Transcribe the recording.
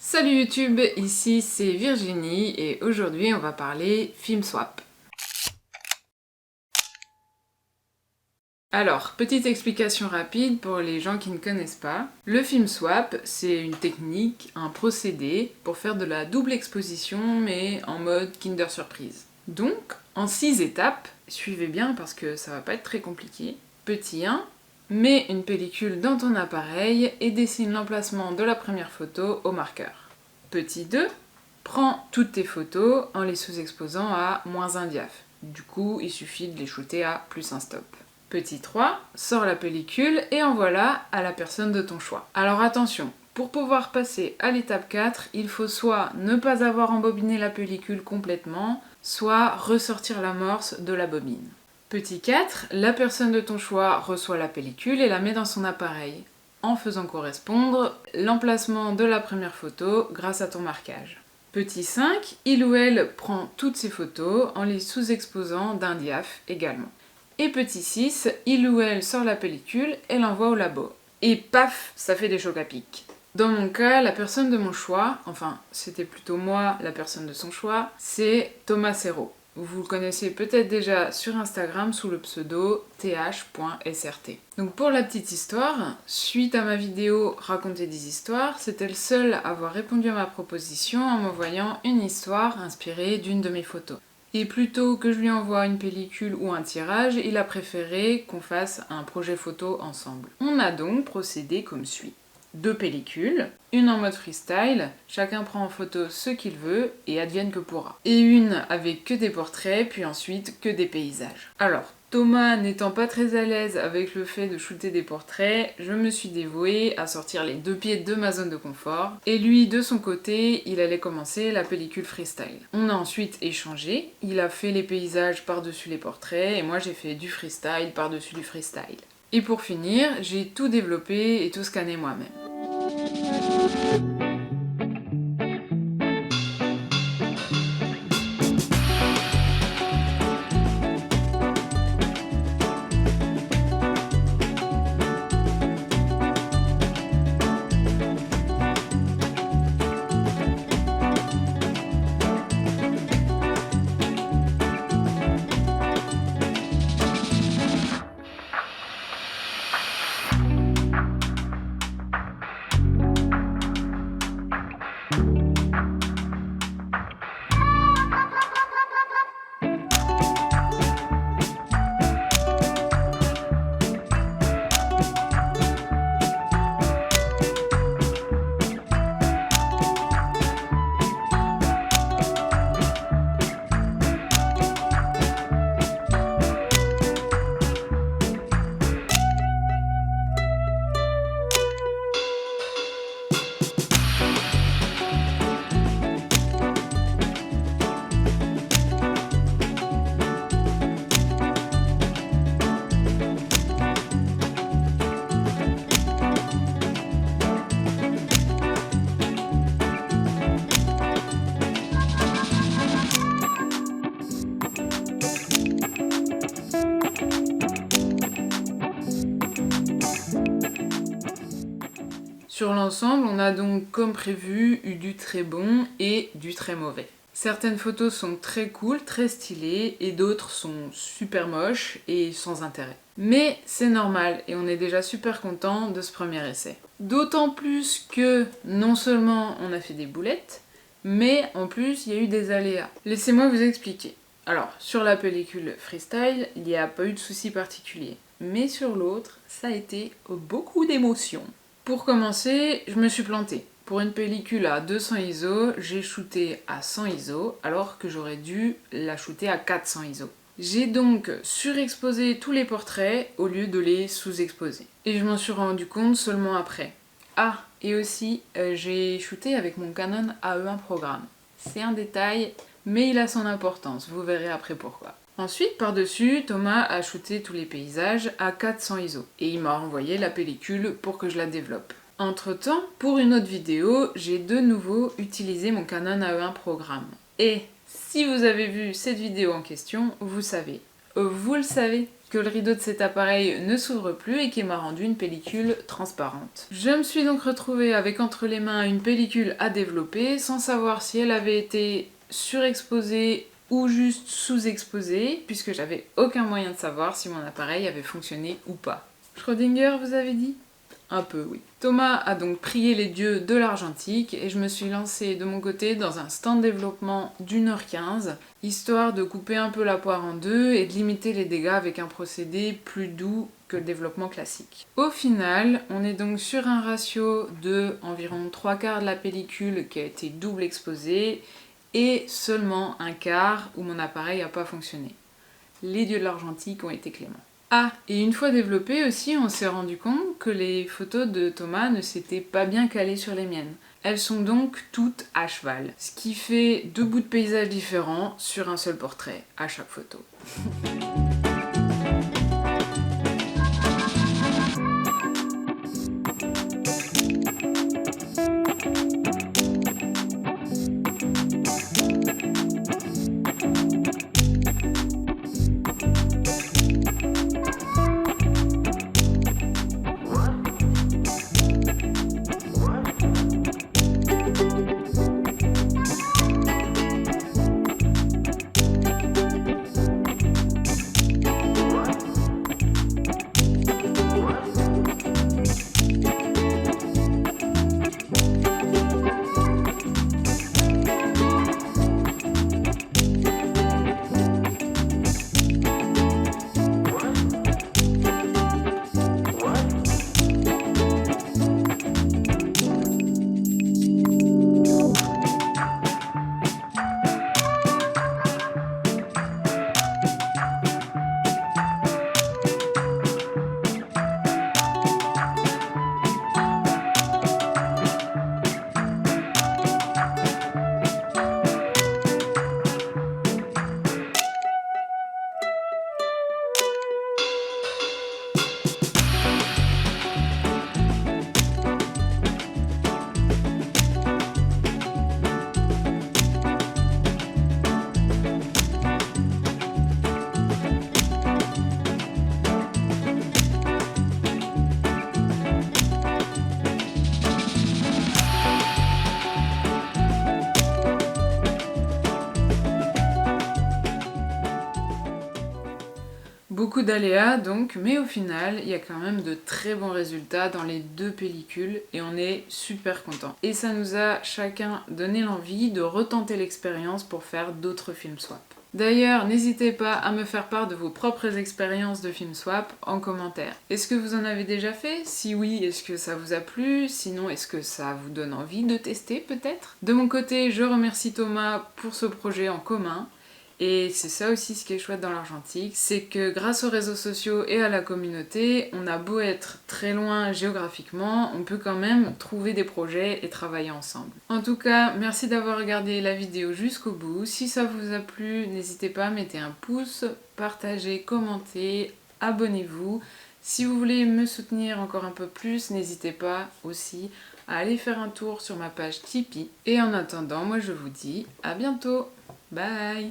Salut YouTube, ici c'est Virginie et aujourd'hui on va parler film swap. Alors, petite explication rapide pour les gens qui ne connaissent pas. Le film swap, c'est une technique, un procédé pour faire de la double exposition mais en mode Kinder Surprise. Donc, en 6 étapes, suivez bien parce que ça va pas être très compliqué. Petit 1, mets une pellicule dans ton appareil et dessine l'emplacement de la première photo au marqueur. Petit 2, prends toutes tes photos en les sous-exposant à -1 diaph. Du coup, il suffit de les shooter à +1 stop. Petit 3, sors la pellicule et envoie-la à la personne de ton choix. Alors attention, pour pouvoir passer à l'étape 4, il faut soit ne pas avoir embobiné la pellicule complètement, soit ressortir l'amorce de la bobine. Petit 4, la personne de ton choix reçoit la pellicule et la met dans son appareil, en faisant correspondre l'emplacement de la première photo grâce à ton marquage. Petit 5, il ou elle prend toutes ses photos en les sous-exposant d'1 diaph également. Et petit 6, il ou elle sort la pellicule et l'envoie au labo. Et paf, ça fait des chocs à pic. Dans mon cas, la personne de mon choix, enfin c'était plutôt moi la personne de son choix, c'est Thomas Serrault. Vous le connaissez peut-être déjà sur Instagram sous le pseudo th.srt. Donc pour la petite histoire, suite à ma vidéo Raconter des histoires, c'était le seul à avoir répondu à ma proposition en m'envoyant une histoire inspirée d'une de mes photos. Et plutôt que je lui envoie une pellicule ou un tirage, il a préféré qu'on fasse un projet photo ensemble. On a donc procédé comme suit. 2 pellicules, une en mode freestyle, chacun prend en photo ce qu'il veut et advienne que pourra. Et une avec que des portraits, puis ensuite que des paysages. Alors, Thomas n'étant pas très à l'aise avec le fait de shooter des portraits, je me suis dévouée à sortir les 2 pieds de ma zone de confort. Et lui, de son côté, il allait commencer la pellicule freestyle. On a ensuite échangé, il a fait les paysages par-dessus les portraits, et moi j'ai fait du freestyle par-dessus du freestyle. Et pour finir, j'ai tout développé et tout scanné moi-même. Sur l'ensemble, on a donc, comme prévu, eu du très bon et du très mauvais. Certaines photos sont très cool, très stylées, et d'autres sont super moches et sans intérêt. Mais c'est normal, et on est déjà super content de ce premier essai. D'autant plus que, non seulement on a fait des boulettes, mais en plus il y a eu des aléas. Laissez-moi vous expliquer. Alors, sur la pellicule freestyle, il n'y a pas eu de soucis particuliers. Mais sur l'autre, ça a été beaucoup d'émotions. Pour commencer, je me suis plantée. Pour une pellicule à 200 ISO, j'ai shooté à 100 ISO, alors que j'aurais dû la shooter à 400 ISO. J'ai donc surexposé tous les portraits au lieu de les sous-exposer. Et je m'en suis rendu compte seulement après. Ah, et aussi, j'ai shooté avec mon Canon AE1 programme. C'est un détail, mais il a son importance, vous verrez après pourquoi. Ensuite, par-dessus, Thomas a shooté tous les paysages à 400 ISO et il m'a renvoyé la pellicule pour que je la développe. Entre-temps, pour une autre vidéo, j'ai de nouveau utilisé mon Canon AE1 programme. Et si vous avez vu cette vidéo en question, vous savez. Vous le savez, que le rideau de cet appareil ne s'ouvre plus et qui m'a rendu une pellicule transparente. Je me suis donc retrouvée avec entre les mains une pellicule à développer sans savoir si elle avait été surexposée ou juste sous-exposée, puisque j'avais aucun moyen de savoir si mon appareil avait fonctionné ou pas. Schrödinger, vous avez dit ? Un peu, oui. Thomas a donc prié les dieux de l'argentique et je me suis lancée de mon côté dans un stand développement d'1h15, histoire de couper un peu la poire en deux et de limiter les dégâts avec un procédé plus doux que le développement classique. Au final, on est donc sur un ratio de environ 3/4 de la pellicule qui a été double exposée et seulement un quart où mon appareil n'a pas fonctionné. Les dieux de l'argentique ont été cléments. Ah, et une fois développé aussi, on s'est rendu compte que les photos de Thomas ne s'étaient pas bien calées sur les miennes. Elles sont donc toutes à cheval, ce qui fait 2 bouts de paysage différents sur un seul portrait, à chaque photo. Beaucoup d'aléas donc, mais au final, il y a quand même de très bons résultats dans les 2 pellicules et on est super contents. Et ça nous a chacun donné l'envie de retenter l'expérience pour faire d'autres film swap. D'ailleurs, n'hésitez pas à me faire part de vos propres expériences de film swap en commentaire. Est-ce que vous en avez déjà fait? Si oui, est-ce que ça vous a plu? Sinon, est-ce que ça vous donne envie de tester peut-être? De mon côté, je remercie Thomas pour ce projet en commun. Et c'est ça aussi ce qui est chouette dans l'argentique, c'est que grâce aux réseaux sociaux et à la communauté, on a beau être très loin géographiquement, on peut quand même trouver des projets et travailler ensemble. En tout cas, merci d'avoir regardé la vidéo jusqu'au bout. Si ça vous a plu, n'hésitez pas à mettre un pouce, partagez, commentez, abonnez-vous. Si vous voulez me soutenir encore un peu plus, n'hésitez pas aussi à aller faire un tour sur ma page Tipeee. Et en attendant, moi je vous dis à bientôt. Bye!